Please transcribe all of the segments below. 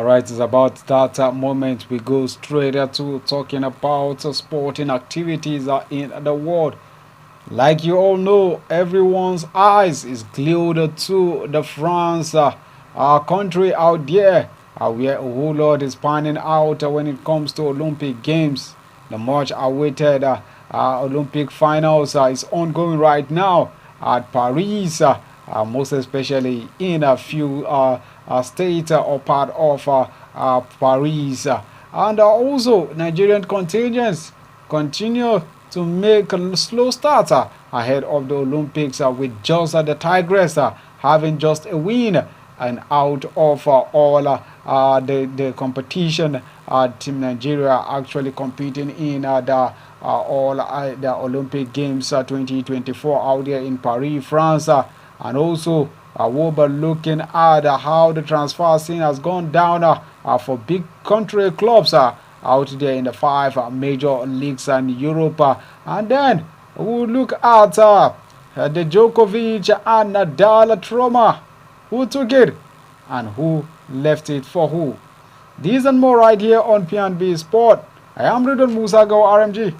Alright, it's about that moment we go straight to talking about sporting activities in the world. Like you all know, everyone's eyes is glued to the France our country out there, where a whole lot is panning out when it comes to Olympic Games. The much awaited Olympic finals is ongoing right now at Paris, most especially in a few states or part of Paris. And also, Nigerian contingents continue to make a slow start ahead of the Olympics with just the Tigress having just a win and out of all the competition. Team Nigeria actually competing in the Olympic Games 2024 out there in Paris, France, and also we'll be looking at how the transfer scene has gone down for big country clubs out there in the 5 major leagues in Europe. And then we'll look at the Djokovic and Nadal trauma. Who took it and who left it for who? These and more right here on P&B Sport. I am Ridwan Musa Go RMG.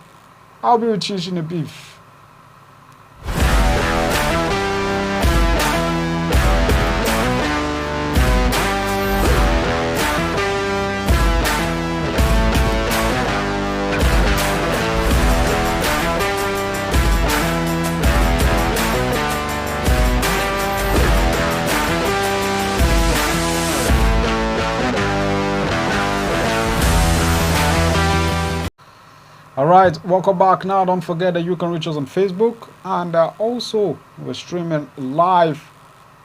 I'll be with you in the beef. Alright, welcome back now. Don't forget that you can reach us on Facebook, and also we're streaming live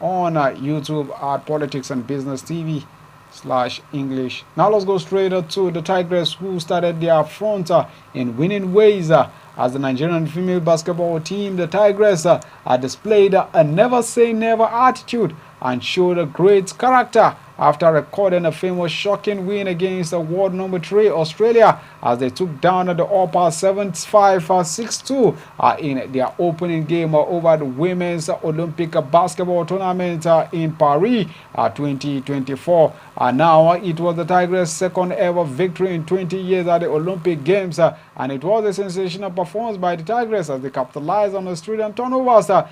on YouTube at Politics and Business TV/English. Now let's go straight to the Tigers, who started their front in winning ways as the Nigerian female basketball team. The Tigers displayed a never say never attitude and showed a great character after recording a famous shocking win against the world number 3 Australia, as they took down the upper 7-5-6-2 in their opening game over the women's Olympic basketball tournament in Paris 2024. Now it was the Tigers' second ever victory in 20 years at the Olympic Games, and it was a sensational performance by the Tigers as they capitalized on the Australian turnovers to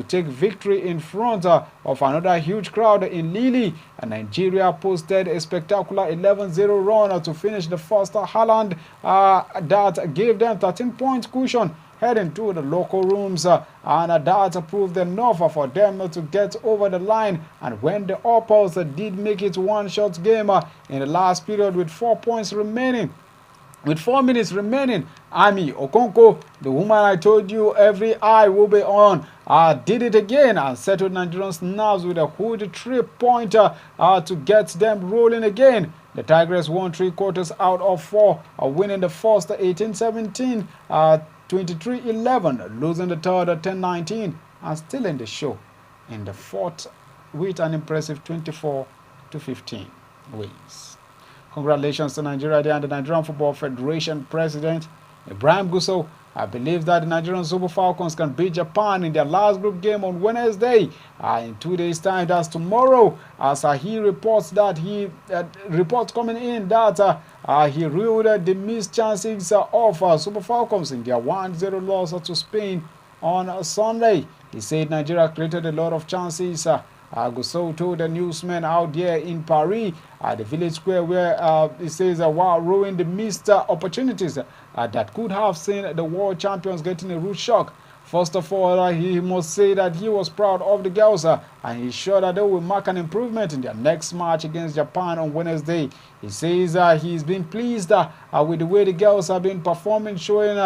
take victory in front of another huge crowd in Lille. And Nigeria posted a spectacular 11-0 run to finish the first Haaland that gave them 13-point cushion heading to the local rooms, and that proved enough for them to get over the line. And when the Opals did make it one-shot game in the last period with 4 points remaining, with 4 minutes remaining, Ami Okonko, the woman I told you every eye will be on, did it again and settled Nigerians' nerves with a good 3-pointer to get them rolling again. The Tigers won 3 quarters out of 4, winning the first 18-17, 23-11, losing the third 10-19, and still in the show in the fourth with an impressive 24-15 wins. Congratulations to Nigeria and the Nigerian Football Federation President Ibrahim Gusso. I believe that the Nigerian Super Falcons can beat Japan in their last group game on Wednesday in 2 days' time. That's tomorrow. As he reports that reports coming in that he ruled the missed chances of Super Falcons in their 1-0 loss to Spain on Sunday. He said Nigeria created a lot of chances. Gusso told the newsmen out there in Paris at the village square, where he says while ruining the missed opportunities that could have seen the world champions getting a rude shock. First of all, he must say that he was proud of the girls and he's sure that they will mark an improvement in their next match against Japan on Wednesday. He says he's been pleased with the way the girls have been performing, showing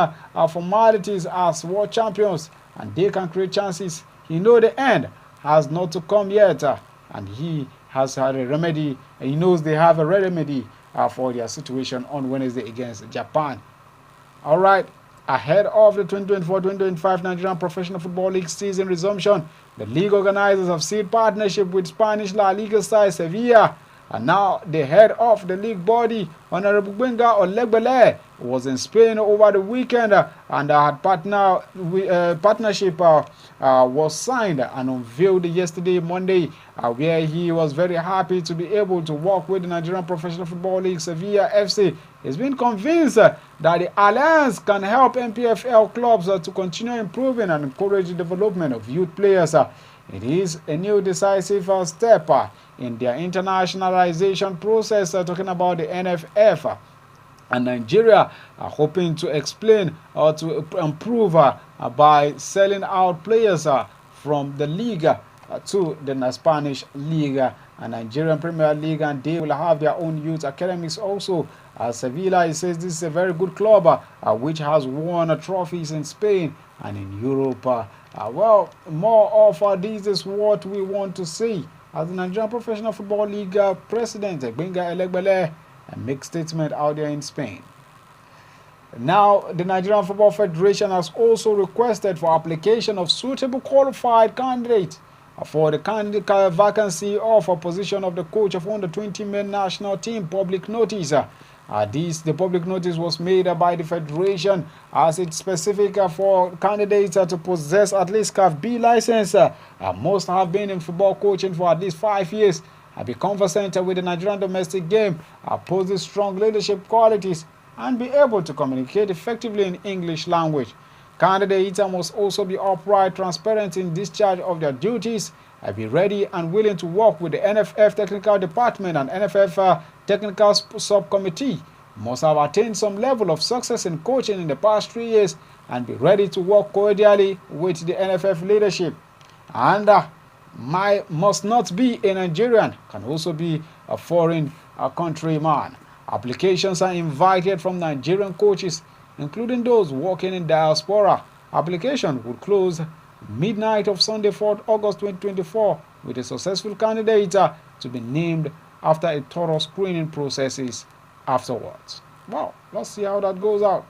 formalities as world champions, and they can create chances. He knows the end has not to come yet, and he has had a remedy. He knows they have a remedy for their situation on Wednesday against Japan. All right, ahead of the 2024-2025 Nigerian Professional Football League season resumption, the league organizers have sealed partnership with Spanish La Liga side Sevilla And now the head of the league body, Honorable Benga Olegbele, was in Spain over the weekend and had partnership was signed and unveiled yesterday, Monday, where he was very happy to be able to work with the Nigerian Professional Football League, Sevilla FC. He's been convinced that the alliance can help NPFL clubs to continue improving and encourage the development of youth players. It is a new decisive step in their internationalization process, talking about the NFF. And Nigeria are hoping to explain or to improve by selling out players from the league to the Spanish League and Nigerian Premier League, and they will have their own youth academies also. Sevilla, it says this is a very good club which has won trophies in Spain and in Europe. Well, more of this is what we want to see as the Nigerian Professional Football League president, Benga Elegbele, make statement out there in Spain. Now, the Nigerian Football Federation has also requested for application of suitable qualified candidates for the candidate vacancy of a position of the coach of under 20 men national team. Public notice. The public notice was made by the Federation as it's specific for candidates to possess at least CAF B license, must have been in football coaching for at least 5 years, be conversant with the Nigerian domestic game, possess strong leadership qualities, and be able to communicate effectively in English language. Candidates must also be upright, transparent in discharge of their duties, be ready and willing to work with the NFF Technical Department and NFF Technical Subcommittee, must have attained some level of success in coaching in the past 3 years, and be ready to work cordially with the NFF leadership. And must not be a Nigerian, can also be a foreign countryman. Applications are invited from Nigerian coaches, including those working in diaspora. Application would close midnight of Sunday, 4th August 2024, with a successful candidate to be named after a thorough screening processes afterwards. Well, let's see how that goes out.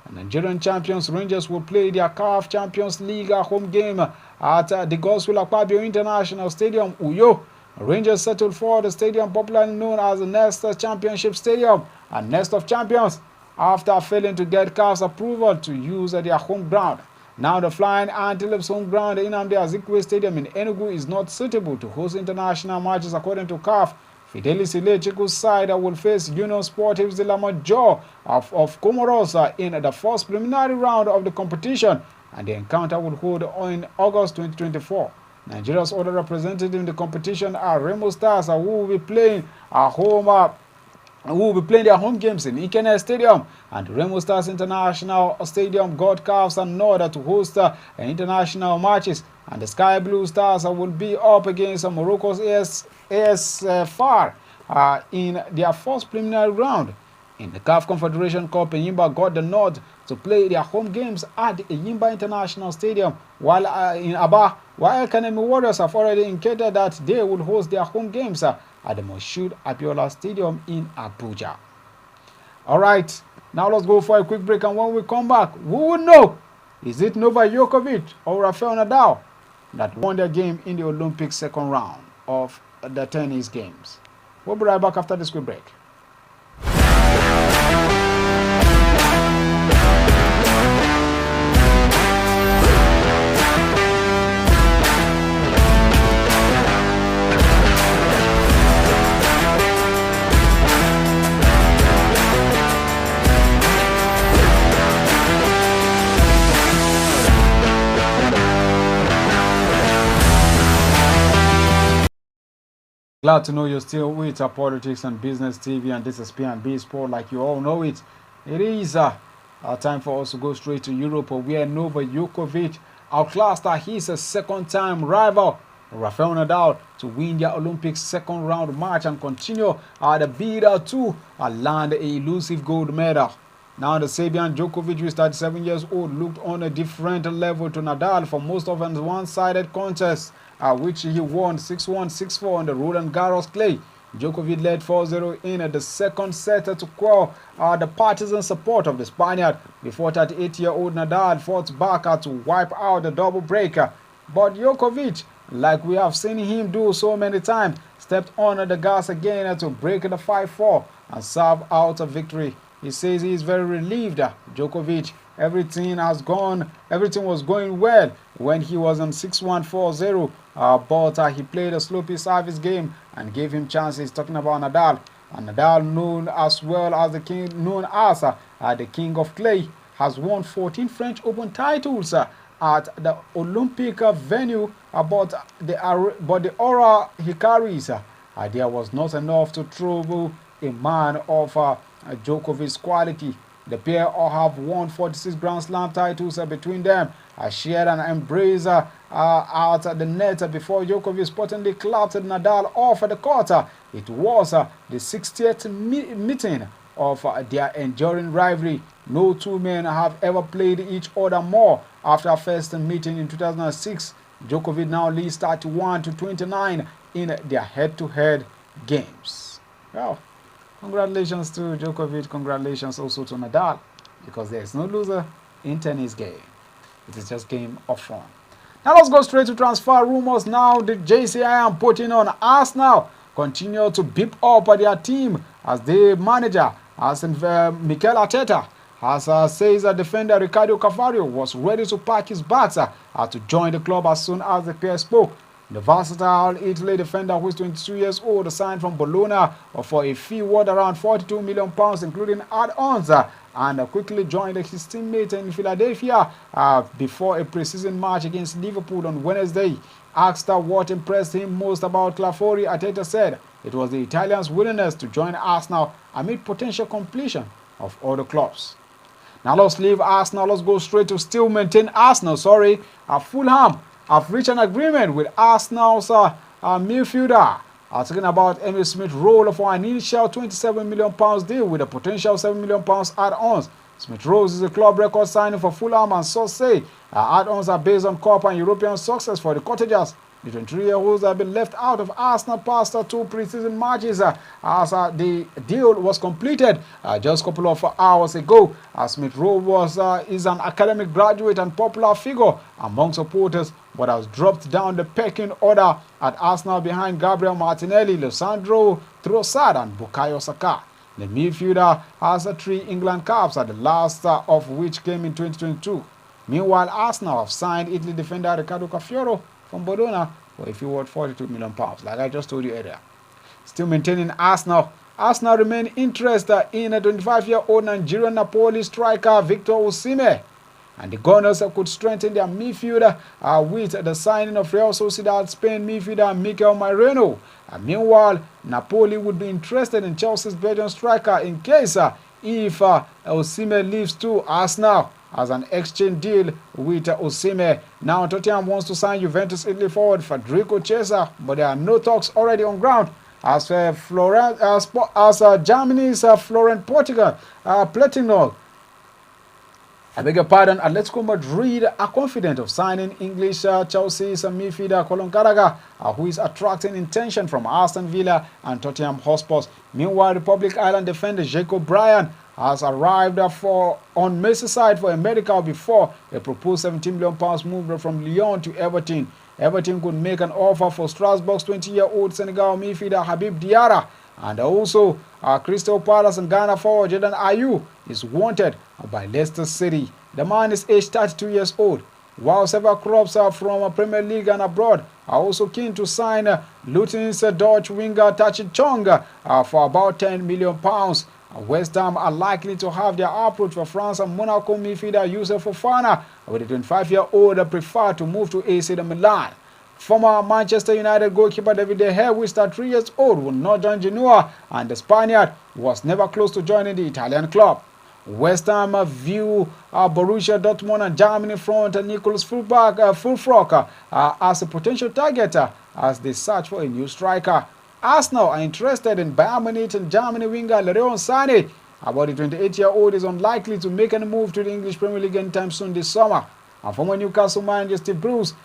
The Nigerian champions Rangers will play their CAF Champions League home game at the Godswill Akpabio International Stadium, Uyo. Rangers settled for the stadium popularly known as the Nest Championship Stadium and Nest of Champions after failing to get CAF's approval to use their home ground. Now the Flying Antelopes home ground in Nnamdi Azikiwe Stadium in Enugu is not suitable to host international matches according to CAF. Fidelis Ilechiku's side will face Union Sportives de la Major of Comoros in the first preliminary round of the competition, and the encounter will hold in August 2024. Nigeria's other representatives in the competition are Remo Stars, who will be playing their home games in Ikene Stadium, and Remo Stars International Stadium got CAF's in order to host international matches. And the Sky Blue Stars will be up against Morocco's AS FAR in their first preliminary round. In the CAF Confederation Cup, Enyimba got the nod to play their home games at the Enyimba International Stadium, while in Aba, while Kanemi Warriors have already indicated that they will host their home games at the Moshood Abiola Stadium in Abuja. All right, now let's go for a quick break, and when we come back, we will know, is it Novak Djokovic or Rafael Nadal that won their game in the Olympic second round of the tennis games. We'll be right back after this quick break. Glad to know you're still with Politics and Business TV, and this is P&B Sport. Like you all know it, it is time for us to go straight to Europe, where Novak Djokovic outclassed his second-time rival Rafael Nadal to win their Olympic second-round match and continue the bid to land a elusive gold medal. Now the Serbian Djokovic, who is 37 years old, looked on a different level to Nadal for most of his one-sided contests, which he won 6-1, 6-4 on the Roland Garros clay. Djokovic led 4-0 in the second set to quell the partisan support of the Spaniard before 38-year-old Nadal fought back to wipe out the double breaker. But Djokovic, like we have seen him do so many times, stepped on the gas again to break the 5-4 and serve out a victory. He says he is very relieved. Djokovic, everything was going well when he was on 6-1, 4-0, but he played a sloppy service game and gave him chances. Talking about Nadal, and Nadal, known as the king of clay, has won 14 French Open titles at the Olympic venue, but the aura he carries, there was not enough to trouble a man of Djokovic's quality. The pair all have won 46 Grand Slam titles between them. Shared an embrace out the net before Djokovic sportingly clapped Nadal off the court. It was the 60th meeting of their enduring rivalry. No two men have ever played each other more. After first meeting in 2006, Djokovic now leads 31-29 in their head-to-head games. Well, congratulations to Djokovic, congratulations also to Nadal, because there is no loser in tennis game. It is just game of fun. Now let's go straight to transfer rumors. Now the JCI am putting on Arsenal continue to beef up their team as the manager, as Mikel Arteta, says defender Ricardo Carvalho was ready to pack his bags to join the club as soon as the pair spoke. The versatile Italy defender, who is 22 years old, signed from Bologna for a fee worth around £42 million, including add-ons, and quickly joined his teammate in Philadelphia before a preseason match against Liverpool on Wednesday. Asked what impressed him most about Clafori, Arteta said it was the Italians' willingness to join Arsenal amid potential completion of other clubs. Now let's leave Arsenal. Let's go straight to still maintain Arsenal. Fulham have reached an agreement with Arsenal's midfielder. Talking about Emil Smith-Rowe for an initial £27 million deal with a potential £7 million add-ons. Smith-Rowe is a club record signing for Fulham, and sources say add-ons are based on Cup and European success for the Cottagers. The 23-year-olds have been left out of Arsenal past 2 preseason matches as the deal was completed just a couple of hours ago. Smith-Rowe is an academic graduate and popular figure among supporters, but has dropped down the pecking order at Arsenal behind Gabriel Martinelli, Lisandro Trossard and Bukayo Saka. The midfielder has 3 England caps, the last of which came in 2022. Meanwhile, Arsenal have signed Italy defender Ricardo Carvalho from Bologna for a fee worth £42 million, like I just told you earlier. Still maintaining Arsenal. Arsenal remain interested in a 25-year-old Nigerian Napoli striker Victor Osimhen, and the Gunners could strengthen their midfield with the signing of Real Sociedad Spain midfielder Mikel Merino. Meanwhile, Napoli would be interested in Chelsea's Belgian striker in case if Osimhen leaves to Arsenal as an exchange deal with Osimhen. Now Tottenham wants to sign Juventus Italy forward Federico Chiesa, but there are no talks already on ground. As Germany's Florent Pletignol, I beg your pardon, Atletico Madrid are confident of signing English Chelsea's midfielder Colin Gallagher, who is attracting attention from Aston Villa and Tottenham Hotspur. Meanwhile, Republic Island defender Jacob Bryan has arrived on Merseyside for a medical before a proposed £17 million move from Lyon to Everton. Everton could make an offer for Strasbourg's 20-year-old Senegal midfielder Habib Diarra, and also Crystal Palace and Ghana forward Jordan Ayew is wanted by Leicester City. The man is aged 32 years old, while several clubs from Premier League and abroad are also keen to sign Luton's Dutch winger Tachi Chong for about £10 million. West Ham are likely to have their approach for France and Monaco midfielder Youssef Fofana, with the 25-year-old prefer to move to AC Milan. Former Manchester United goalkeeper David De Gea, who is 3 years old, will not join Genoa, and the Spaniard was never close to joining the Italian club. West Ham view Borussia Dortmund and Germany front Nicholas Fulfrock as a potential target as they search for a new striker. Arsenal are interested in Bayern Munich and Germany winger Leroy Sané. About the 28-year-old is unlikely to make any move to the English Premier League anytime soon this summer. And former Newcastle manager Steve Bruce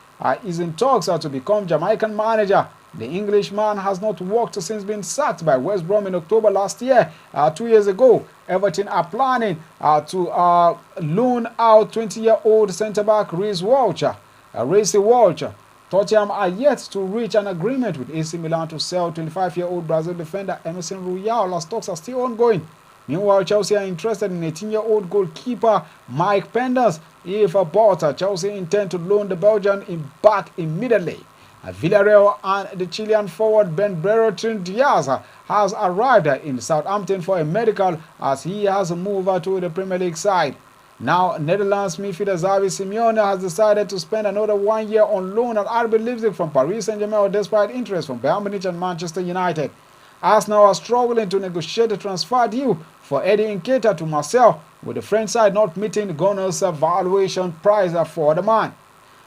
is in talks to become Jamaican manager. The Englishman has not worked since being sacked by West Brom in October last year. 2 years ago, Everton are planning to loan out 20-year-old centre-back Reece Walsh Tottenham are yet to reach an agreement with AC Milan to sell 25-year-old Brazil defender Emerson Royal as talks are still ongoing. Meanwhile, Chelsea are interested in 18-year-old goalkeeper Mike Penders. If bought, Chelsea intend to loan the Belgian back immediately. Villarreal and the Chilean forward Ben Brereton Diaz has arrived in Southampton for a medical as he has moved to the Premier League side. Now, Netherlands midfielder Xavi Simeone has decided to spend another 1 year on loan at RB Leipzig from Paris Saint-Germain despite interest from Bayern Munich and Manchester United. Arsenal are struggling to negotiate a transfer deal for Eddie Nketiah to Marseille, with the French side not meeting the Gunners' valuation price for the man.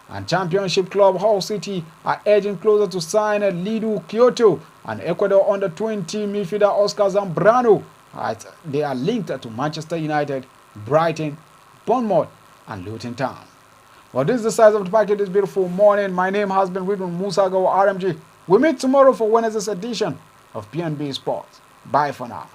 And Championship club Hull City are edging closer to sign Lidu Kyoto and Ecuador under-20 midfielder Oscar Zambrano. They are linked to Manchester United, Brighton, Bournemouth and Luton Town. Well, this is the size of the packet this beautiful morning. My name has been Ridwan Musago RMG. We meet tomorrow for Wednesday's edition of PNB Sports. Bye for now.